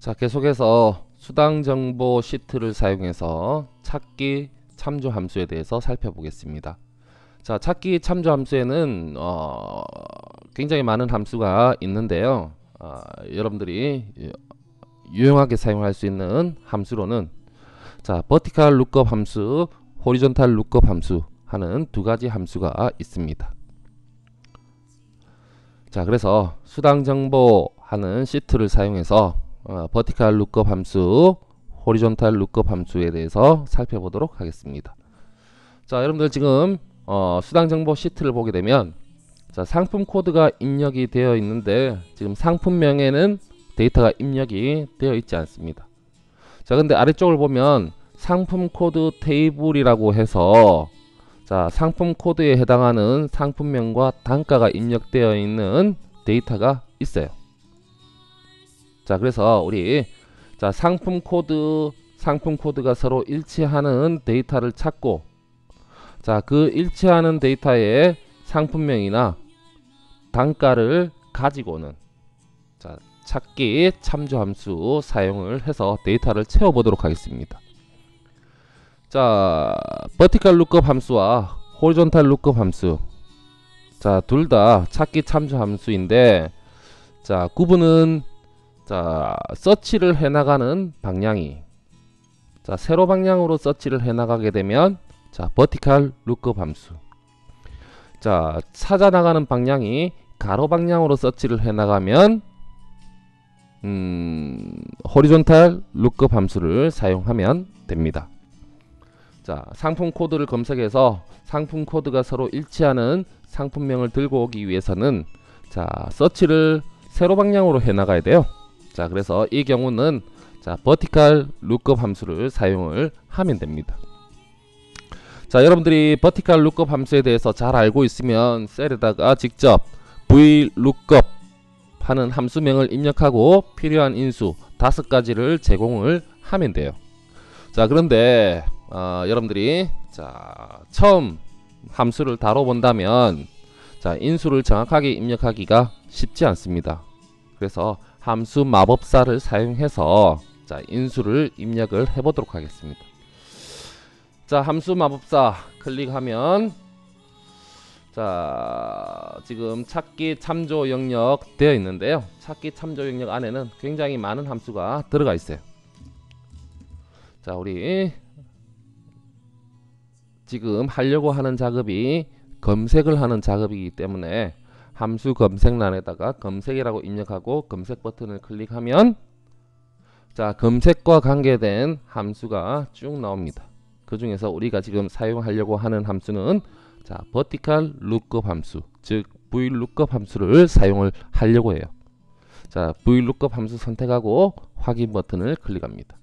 자, 계속해서 수당 정보 시트를 사용해서 찾기 참조 함수에 대해서 살펴보겠습니다. 자, 찾기 참조 함수에는 굉장히 많은 함수가 있는데요. 여러분들이 유용하게 사용할 수 있는 함수로는 자, 버티컬 룩업 함수, 호리존탈 룩업 함수 하는 두 가지 함수가 있습니다. 자, 그래서 수당 정보 하는 시트를 사용해서 버티컬 룩업 함수, 호리존탈 룩업 함수에 대해서 살펴보도록 하겠습니다. 자, 여러분들 지금 수당 정보 시트를 보게 되면 자, 상품 코드가 입력이 되어 있는데 지금 상품명에는 데이터가 입력이 되어 있지 않습니다. 자, 근데 아래쪽을 보면 상품 코드 테이블이라고 해서 자, 상품 코드에 해당하는 상품명과 단가가 입력되어 있는 데이터가 있어요. 자, 그래서 우리 자, 상품 코드가 서로 일치하는 데이터를 찾고 자, 그 일치하는 데이터의 상품명이나 단가를 가지고는 자, 찾기 참조 함수 사용을 해서 데이터를 채워 보도록 하겠습니다. 자, 버티컬 룩업 함수와 호리존탈 룩업 함수 자, 둘 다 찾기 참조 함수인데 자, 구분은 자, 서치를 해나가는 방향이 자, 세로 방향으로 서치를 해나가게 되면 자, 버티컬 룩업 함수 자, 찾아나가는 방향이 가로 방향으로 서치를 해나가면 호리존탈 룩업 함수를 사용하면 됩니다. 자, 상품 코드를 검색해서 상품 코드가 서로 일치하는 상품명을 들고 오기 위해서는 자, 서치를 세로 방향으로 해나가야 돼요. 자, 그래서 이 경우는 자, 버티컬 룩업 함수를 사용을 하면 됩니다. 자, 여러분들이 버티컬 룩업 함수에 대해서 잘 알고 있으면 셀에다가 직접 vlookup 하는 함수명을 입력하고 필요한 인수 5가지를 제공을 하면 돼요. 자, 그런데 여러분들이 자, 처음 함수를 다뤄본다면 자, 인수를 정확하게 입력하기가 쉽지 않습니다. 그래서 함수 마법사를 사용해서 자, 인수를 입력을 해보도록 하겠습니다. 자, 함수 마법사 클릭하면 자, 지금 찾기 참조 영역 되어 있는데요. 찾기 참조 영역 안에는 굉장히 많은 함수가 들어가 있어요. 자, 우리 지금 하려고 하는 작업이 검색을 하는 작업이기 때문에 함수 검색란에다가 검색이라고 입력하고 검색 버튼을 클릭하면 자, 검색과 관계된 함수가 쭉 나옵니다. 그 중에서 우리가 지금 사용하려고 하는 함수는 자, 버티컬 룩업 함수, 즉 vlookup 함수를 사용을 하려고 해요. 자, vlookup 함수 선택하고 확인 버튼을 클릭합니다.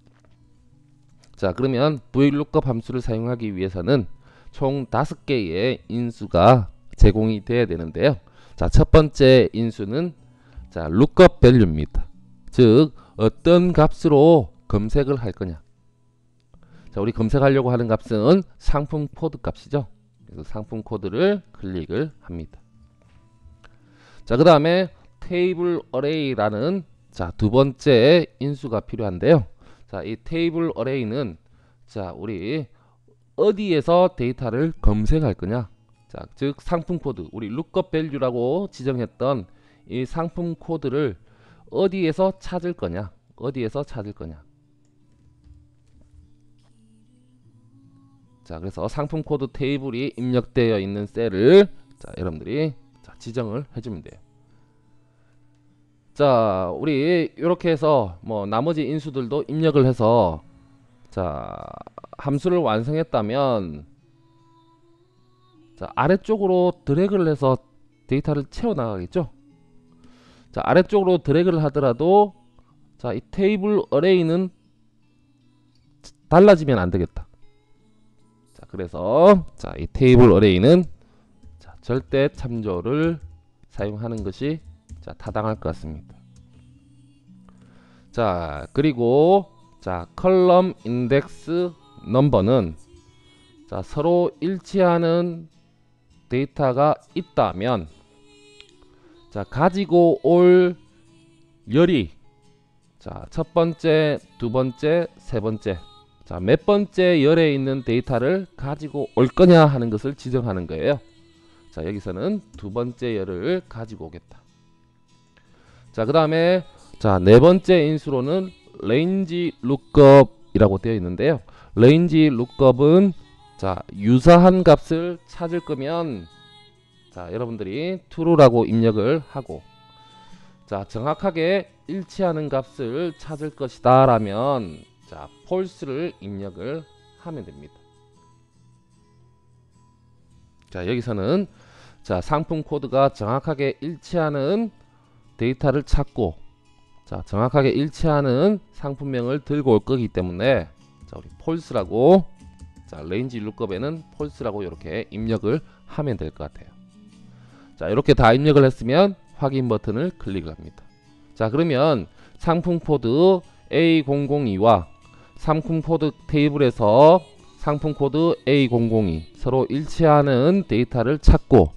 자, 그러면 vlookup 함수를 사용하기 위해서는 총 5개의 인수가 제공이 돼야 되는데요. 자, 첫 번째 인수는 자, lookup value입니다. 즉 어떤 값으로 검색을 할 거냐. 자, 우리 검색하려고 하는 값은 상품 코드 값이죠. 그래서 상품 코드를 클릭을 합니다. 자, 그 다음에 테이블 어레이라는 자, 두 번째 인수가 필요한데요. 자, 이 테이블 어레이는 자, 우리 어디에서 데이터를 검색할 거냐. 자, 즉 상품 코드, 우리 lookup value라고 지정했던 이 상품 코드를 어디에서 찾을 거냐. 어디에서 찾을 거냐. 자, 그래서 상품 코드 테이블이 입력되어 있는 셀을 자, 여러분들이 자, 지정을 해주면 돼요. 자, 우리 이렇게 해서 뭐 나머지 인수들도 입력을 해서 자, 함수를 완성했다면 자, 아래쪽으로 드래그를 해서 데이터를 채워 나가겠죠. 자, 아래쪽으로 드래그를 하더라도 자, 이 테이블 어레이는 달라지면 안 되겠다. 자, 그래서 자, 이 테이블 어레이는 자, 절대 참조를 사용하는 것이 자, 타당할 것 같습니다. 자, 그리고 자, 컬럼 인덱스 넘버는 자, 서로 일치하는 데이터가 있다면 자, 가지고 올 열이 자, 첫 번째, 두 번째, 세 번째. 자, 몇 번째 열에 있는 데이터를 가지고 올 거냐 하는 것을 지정하는 거예요. 자, 여기서는 두 번째 열을 가지고 오겠다. 자, 그 다음에 자, 네 번째 인수로는 range lookup이라고 되어 있는데요. range lookup은 자, 유사한 값을 찾을 거면 자, 여러분들이 true라고 입력을 하고 자, 정확하게 일치하는 값을 찾을 것이다 라면 자, false를 입력을 하면 됩니다. 자, 여기서는 자, 상품 코드가 정확하게 일치하는 데이터를 찾고 자, 정확하게 일치하는 상품명을 들고 올 거기 때문에 자, 우리 false라고 자, range lookup에는 false라고 이렇게 입력을 하면 될 것 같아요. 자, 이렇게 다 입력을 했으면 확인 버튼을 클릭을 합니다. 자, 그러면 상품 코드 A002와 상품 코드 테이블에서 상품 코드 A002 서로 일치하는 데이터를 찾고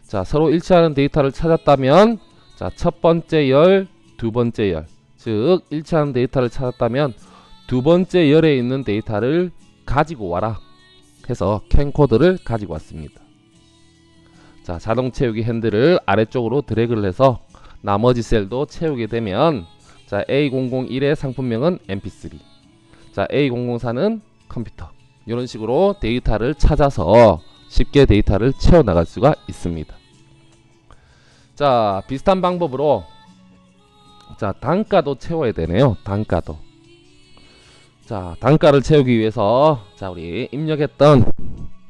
자, 서로 일치하는 데이터를 찾았다면 자, 첫 번째 열, 두 번째 열, 즉 일치하는 데이터를 찾았다면 두 번째 열에 있는 데이터를 가지고 와라 해서 캔 코드를 가지고 왔습니다. 자, 자동 채우기 핸들을 아래쪽으로 드래그를 해서 나머지 셀도 채우게 되면 자, A001의 상품명은 mp3, 자, A004는 컴퓨터. 이런 식으로 데이터를 찾아서 쉽게 데이터를 채워 나갈 수가 있습니다. 자, 비슷한 방법으로 자, 단가도 채워야 되네요. 단가도. 자, 단가를 채우기 위해서 자, 우리 입력했던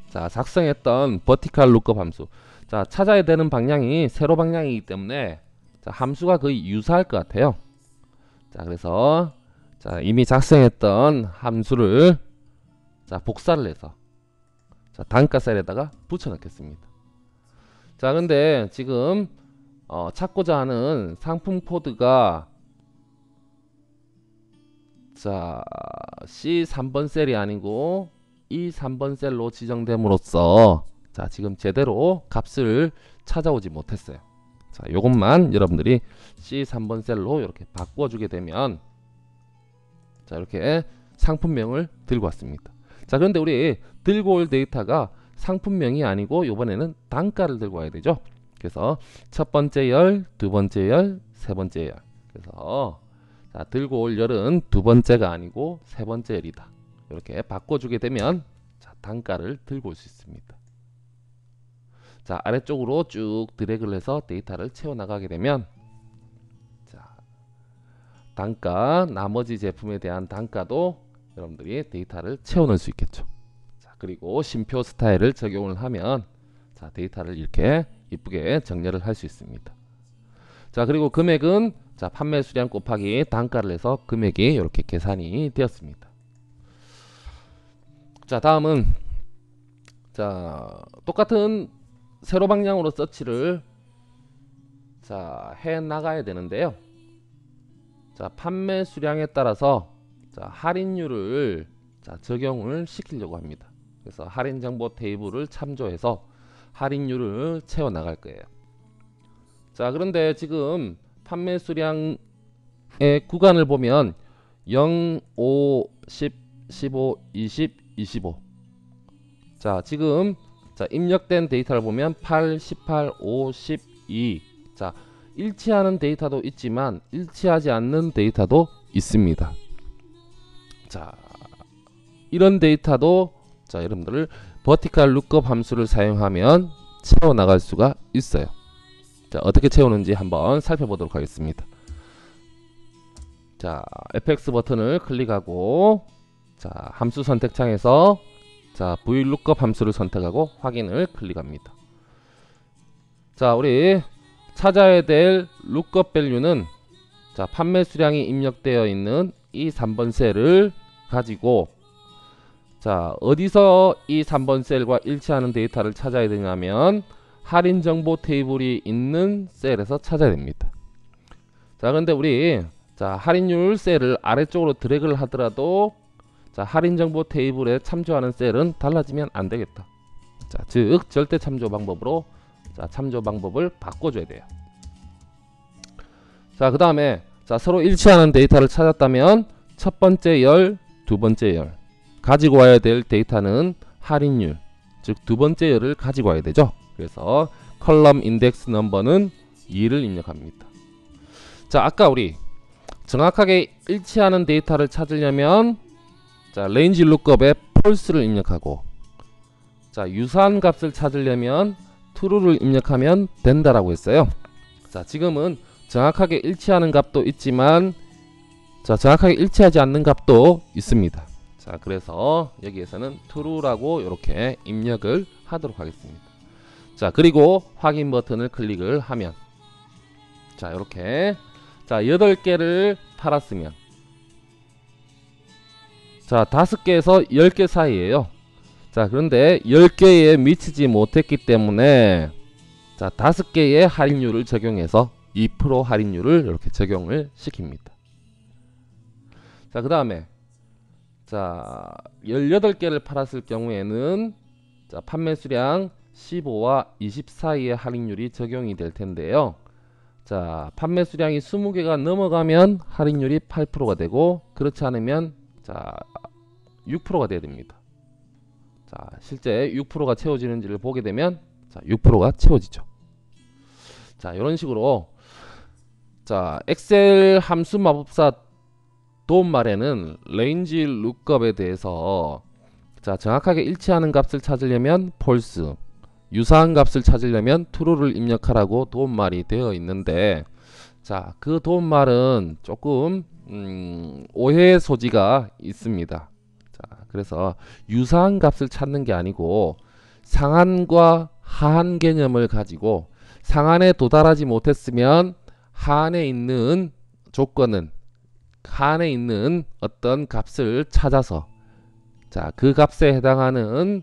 자, 작성했던 vertical lookup 함수. 자, 찾아야 되는 방향이 세로 방향이기 때문에 자, 함수가 거의 유사할 것 같아요. 자, 그래서 자, 이미 작성했던 함수를 자, 복사를 해서 자, 단가 셀에다가 붙여 넣겠습니다. 자, 근데 지금 찾고자 하는 상품 코드가 자, C3번 셀이 아니고 이 3번 셀로 지정됨으로써 자, 지금 제대로 값을 찾아오지 못했어요. 자, 요것만 여러분들이 C3번 셀로 이렇게 바꿔주게 되면 자, 이렇게 상품명을 들고 왔습니다. 자, 그런데 우리 들고 올 데이터가 상품명이 아니고 요번에는 단가를 들고 와야 되죠. 그래서 첫 번째 열, 두 번째 열, 세 번째 열. 그래서 자, 들고 올 열은 두 번째가 아니고 세 번째 열이다. 이렇게 바꿔주게 되면 자, 단가를 들고 올 수 있습니다. 자, 아래쪽으로 쭉 드래그를 해서 데이터를 채워 나가게 되면 자, 단가, 나머지 제품에 대한 단가도 여러분들이 데이터를 채워 넣을 수 있겠죠. 자, 그리고 쉼표 스타일을 적용을 하면 자, 데이터를 이렇게 이쁘게 정렬을 할 수 있습니다. 자, 그리고 금액은 자, 판매 수량 곱하기 단가를 해서 금액이 이렇게 계산이 되었습니다. 자, 다음은 자, 똑같은 세로 방향으로 서치를 자, 해 나가야 되는데요. 자, 판매 수량에 따라서 자, 할인율을 자, 적용을 시키려고 합니다. 그래서 할인 정보 테이블을 참조해서 할인율을 채워 나갈 거예요. 자, 그런데 지금 판매 수량의 구간을 보면 0, 5, 10, 15, 20, 25. 자, 지금 자, 입력된 데이터를 보면 8, 18, 5, 12. 자, 일치하는 데이터도 있지만 일치하지 않는 데이터도 있습니다. 자, 이런 데이터도 자, 여러분들 vertical lookup 함수를 사용하면 채워 나갈 수가 있어요. 자, 어떻게 채우는지 한번 살펴보도록 하겠습니다. 자, FX 버튼을 클릭하고 자, 함수 선택창에서 자, VLOOKUP 함수를 선택하고 확인을 클릭합니다. 자, 우리 찾아야 될 lookup value는 자, 판매 수량이 입력되어 있는 이 3번 셀을 가지고 자, 어디서 이 3번 셀과 일치하는 데이터를 찾아야 되냐면 할인 정보 테이블이 있는 셀에서 찾아야 됩니다. 자, 그런데 우리 자, 할인율 셀을 아래쪽으로 드래그를 하더라도 자, 할인 정보 테이블에 참조하는 셀은 달라지면 안 되겠다. 자, 즉 절대 참조 방법으로 자, 참조 방법을 바꿔줘야 돼요. 자, 그 다음에 자, 서로 일치하는 데이터를 찾았다면 첫 번째 열, 두 번째 열 가지고 와야 될 데이터는 할인율, 즉 두 번째 열을 가지고 와야 되죠. 그래서 컬럼 인덱스 넘버는 2를 입력합니다. 자, 아까 우리 정확하게 일치하는 데이터를 찾으려면 자, 레인지 룩업에 false를 입력하고, 자, 유사한 값을 찾으려면 true를 입력하면 된다라고 했어요. 자, 지금은 정확하게 일치하는 값도 있지만 자, 정확하게 일치하지 않는 값도 있습니다. 자, 그래서 여기에서는 true라고 이렇게 입력을 하도록 하겠습니다. 자, 그리고 확인 버튼을 클릭을 하면 자, 이렇게 자, 8개를 팔았으면 자, 5개에서 10개 사이에요. 자, 그런데 10개에 미치지 못했기 때문에 자, 5개의 할인율을 적용해서 2% 할인율을 이렇게 적용을 시킵니다. 자, 그 다음에 자, 18개를 팔았을 경우에는 자, 판매 수량 15와 20 사이의 할인율이 적용이 될 텐데요. 자, 판매 수량이 20개가 넘어가면 할인율이 8%가 되고, 그렇지 않으면 자, 6%가 돼야 됩니다. 자, 실제 6%가 채워지는지를 보게 되면 자, 6%가 채워지죠. 자, 이런 식으로 자, 엑셀 함수 마법사 도움말에는 레인지 룩업에 대해서 자, 정확하게 일치하는 값을 찾으려면 false, 유사한 값을 찾으려면 true를 입력하라고 도움말이 되어 있는데, 자, 그 도움말은 조금 오해의 소지가 있습니다. 자, 그래서 유사한 값을 찾는 게 아니고 상한과 하한 개념을 가지고 상한에 도달하지 못했으면 하한에 있는 조건은 하한에 있는 어떤 값을 찾아서 자, 그 값에 해당하는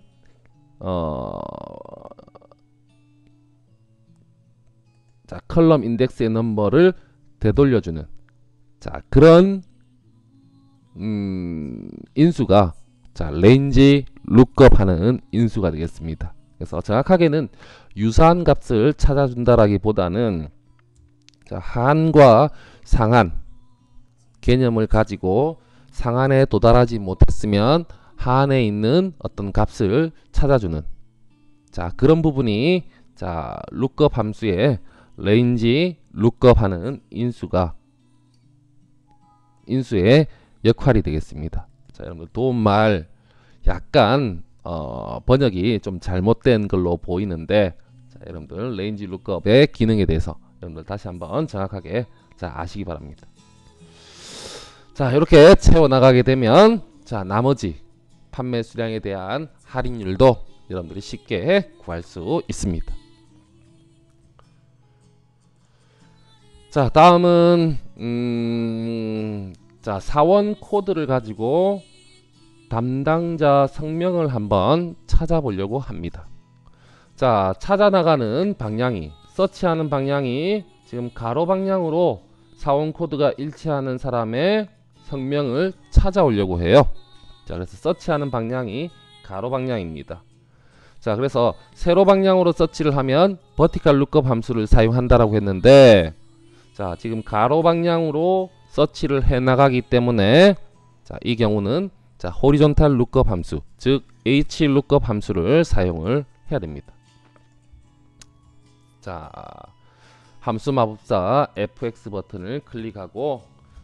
자, 컬럼 인덱스의 넘버를 되돌려주는 자, 그런 인수가 자, 레인지 룩업 하는 인수가 되겠습니다. 그래서 정확하게는 유사한 값을 찾아준다라기보다는 자, 하한과 상한 개념을 가지고 상한에 도달하지 못했으면 하한에 있는 어떤 값을 찾아주는 자, 그런 부분이 자, 룩업 함수의 레인지 룩업 하는 인수의 역할이 되겠습니다. 자, 여러분들 도움말 약간 번역이 좀 잘못된 걸로 보이는데 자, 여러분들 레인지 룩업의 기능에 대해서 여러분들 다시 한번 정확하게 자, 아시기 바랍니다. 자, 이렇게 채워나가게 되면 자, 나머지 판매 수량에 대한 할인율도 여러분들이 쉽게 구할 수 있습니다. 자, 다음은 자, 사원 코드를 가지고 담당자 성명을 한번 찾아보려고 합니다. 자, 찾아나가는 방향이 서치하는 방향이 지금 가로 방향으로 사원 코드가 일치하는 사람의 성명을 찾아오려고 해요. 자, 그래서 서치하는 방향이 가로 방향입니다. 자, 그래서 세로 방향으로 서치를 하면 버티컬 룩업 함수를 사용한다라고 했는데 자, 지금 가로 방향으로 서치를 해 나가기 때문에 자, 이 경우는 자, 호리존탈 룩업 함수, 즉 h 룩업 함수를 사용을 해야 됩니다. 자, 함수 마법사 fx 버튼을 클릭하고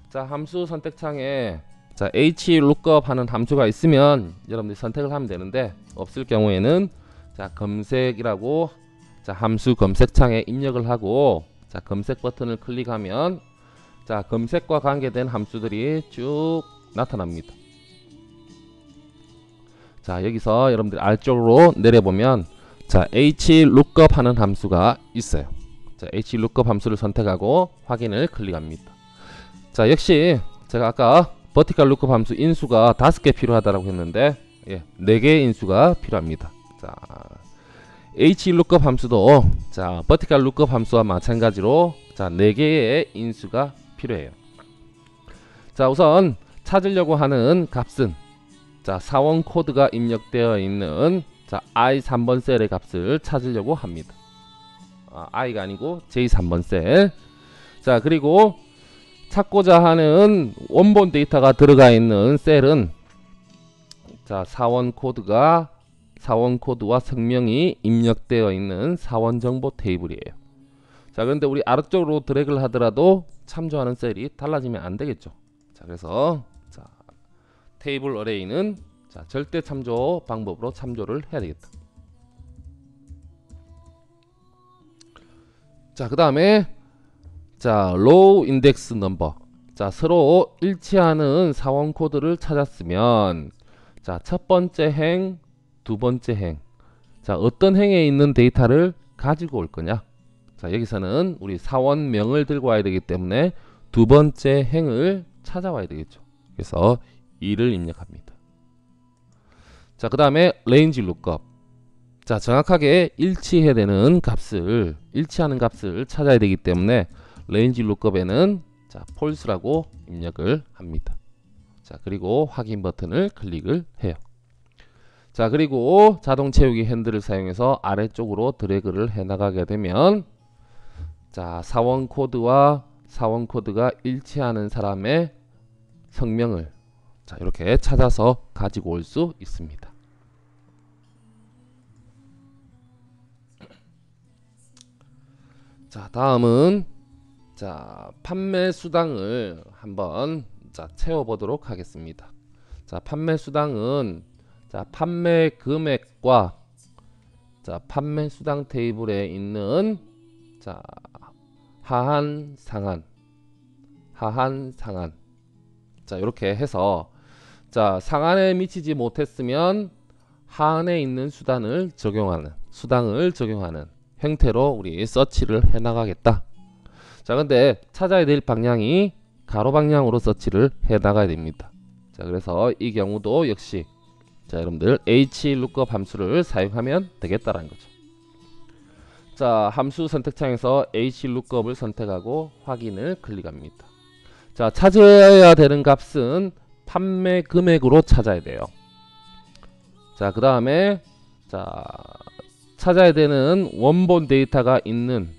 자, 함수 선택창에 자, h 룩업 하는 함수가 있으면 여러분들이 선택을 하면 되는데, 없을 경우에는 자, 검색이라고 자, 함수 검색창에 입력을 하고 자, 검색 버튼을 클릭하면 자, 검색과 관계된 함수들이 쭉 나타납니다. 자, 여기서 여러분들 아래쪽으로 내려보면 자, hlookup 하는 함수가 있어요. 자, hlookup 함수를 선택하고 확인을 클릭합니다. 자, 역시 제가 아까 vertical lookup 함수 인수가 5개 필요하다라고 했는데 예, 4개의 인수가 필요합니다. 자, hlookup 함수도 자, vertical lookup 함수와 마찬가지로 자, 4개의 인수가 필요해요. 자, 우선 찾으려고 하는 값은 자, 사원 코드가 입력되어 있는 자, I 3번 셀의 값을 찾으려고 합니다. I가 아니고 J 3번 셀. 자, 그리고 찾고자 하는 원본 데이터가 들어가 있는 셀은 자, 사원 코드와 성명이 입력되어 있는 사원 정보 테이블이에요. 자, 그런데 우리 아래쪽으로 드래그를 하더라도 참조하는 셀이 달라지면 안 되겠죠. 자, 그래서 자, 테이블 어레이는 자, 절대 참조 방법으로 참조를 해야 되겠다. 자, 그 다음에 자, 로우 인덱스 넘버. 자, 서로 일치하는 사원 코드를 찾았으면 자, 첫 번째 행, 두 번째 행. 자, 어떤 행에 있는 데이터를 가지고 올 거냐? 자, 여기서는 우리 사원명을 들고 와야 되기 때문에 두 번째 행을 찾아와야 되겠죠. 그래서 2를 입력합니다. 자, 그 다음에 range lookup. 자, 정확하게 일치해야 되는 값을, 일치하는 값을 찾아야 되기 때문에 range lookup에는 자, false라고 입력을 합니다. 자, 그리고 확인 버튼을 클릭을 해요. 자, 그리고 자동 채우기 핸들을 사용해서 아래쪽으로 드래그를 해 나가게 되면 자, 사원 코드와 사원 코드가 일치하는 사람의 성명을 자, 이렇게 찾아서 가지고 올 수 있습니다. 자, 다음은 자, 판매 수당을 한번 자, 채워 보도록 하겠습니다. 자, 판매 수당은 자, 판매 금액과 자, 판매 수당 테이블에 있는 자, 하한 상한 자, 이렇게 해서 자, 상한에 미치지 못했으면 하한에 있는 수당을 적용하는 형태로 우리 서치를 해 나가겠다. 자, 근데 찾아야 될 방향이 가로 방향으로 서치를 해 나가야 됩니다. 자, 그래서 이 경우도 역시 자, 여러분들 HLOOKUP 함수를 사용하면 되겠다라는 거죠. 자, 함수 선택창에서 HLOOKUP을 선택하고 확인을 클릭합니다. 자, 찾아야 되는 값은 판매 금액으로 찾아야 돼요. 자, 그 다음에 자, 찾아야 되는 원본 데이터가 있는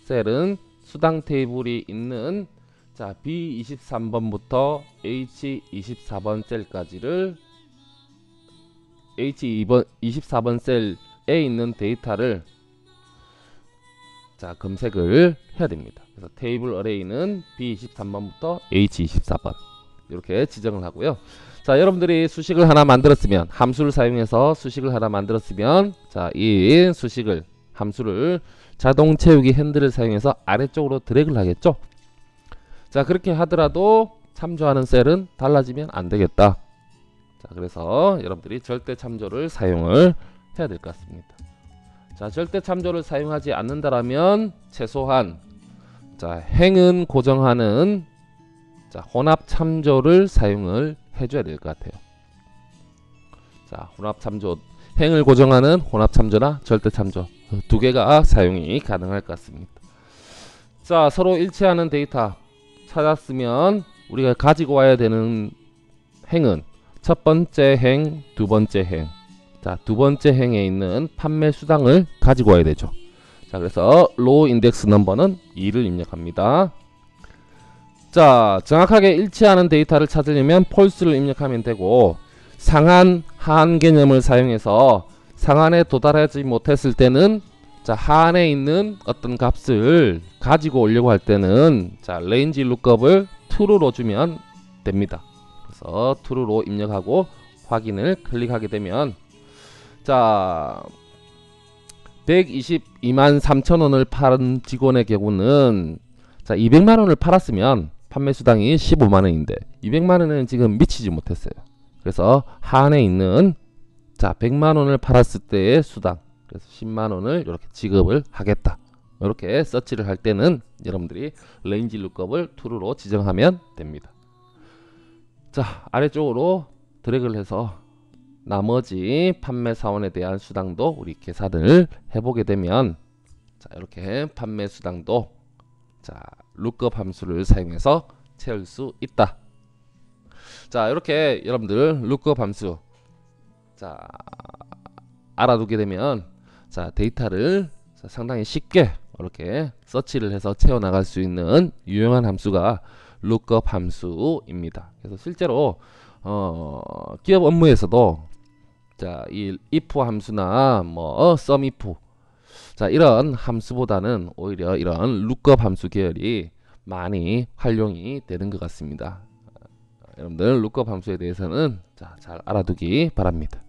셀은 수당 테이블이 있는 자, B23번부터 H24번 셀까지를 H24번 셀에 있는 데이터를 자, 검색을 해야 됩니다. 그래서 테이블 어레이는 B23번부터 H24번 이렇게 지정을 하고요. 자, 여러분들이 수식을 하나 만들었으면 함수를 사용해서 수식을 하나 만들었으면 자, 이 수식을 함수를 자동 채우기 핸들을 사용해서 아래쪽으로 드래그를 하겠죠. 자, 그렇게 하더라도 참조하는 셀은 달라지면 안 되겠다. 자, 그래서 여러분들이 절대 참조를 사용을 해야 될 것 같습니다. 자, 절대 참조를 사용하지 않는다라면 최소한 자, 행은 고정하는 자, 혼합 참조를 사용을 해줘야 될 것 같아요. 자, 혼합 참조, 행을 고정하는 혼합 참조나 절대 참조 두 개가 사용이 가능할 것 같습니다. 자, 서로 일치하는 데이터 찾았으면 우리가 가지고 와야 되는 행은 첫 번째 행, 두 번째 행. 자, 두 번째 행에 있는 판매 수당을 가지고 와야 되죠. 자, 그래서 로우 인덱스 넘버는 2를 입력합니다. 자, 정확하게 일치하는 데이터를 찾으려면 false를 입력하면 되고 상한, 하한 개념을 사용해서 상한에 도달하지 못했을 때는 자, 하한에 있는 어떤 값을 가지고 오려고 할 때는 자, range lookup을 true로 주면 됩니다. 그래서 true로 입력하고 확인을 클릭하게 되면 자, 122만 3천원을 팔은 직원의 경우는 자, 200만원을 팔았으면 판매 수당이 15만원인데 200만원은 지금 미치지 못했어요. 그래서 하한에 있는 자, 100만원을 팔았을 때의 수당, 그래서 10만원을 이렇게 지급을 하겠다. 이렇게 서치를 할 때는 여러분들이 range lookup을 true로 지정하면 됩니다. 자, 아래쪽으로 드래그를 해서 나머지 판매 사원에 대한 수당도 우리 계산을 해보게 되면 자, 이렇게 판매 수당도 자, lookup 함수를 사용해서 채울 수 있다. 자, 이렇게 여러분들 lookup 함수 자, 알아두게 되면 자, 데이터를 상당히 쉽게 이렇게 서치를 해서 채워 나갈 수 있는 유용한 함수가 lookup 함수입니다. 그래서 실제로 기업 업무에서도 자, 이 if 함수나 뭐 sumif 자, 이런 함수보다는 오히려 이런 lookup 함수 계열이 많이 활용이 되는 것 같습니다. 여러분들 lookup 함수에 대해서는 자, 잘 알아두기 바랍니다.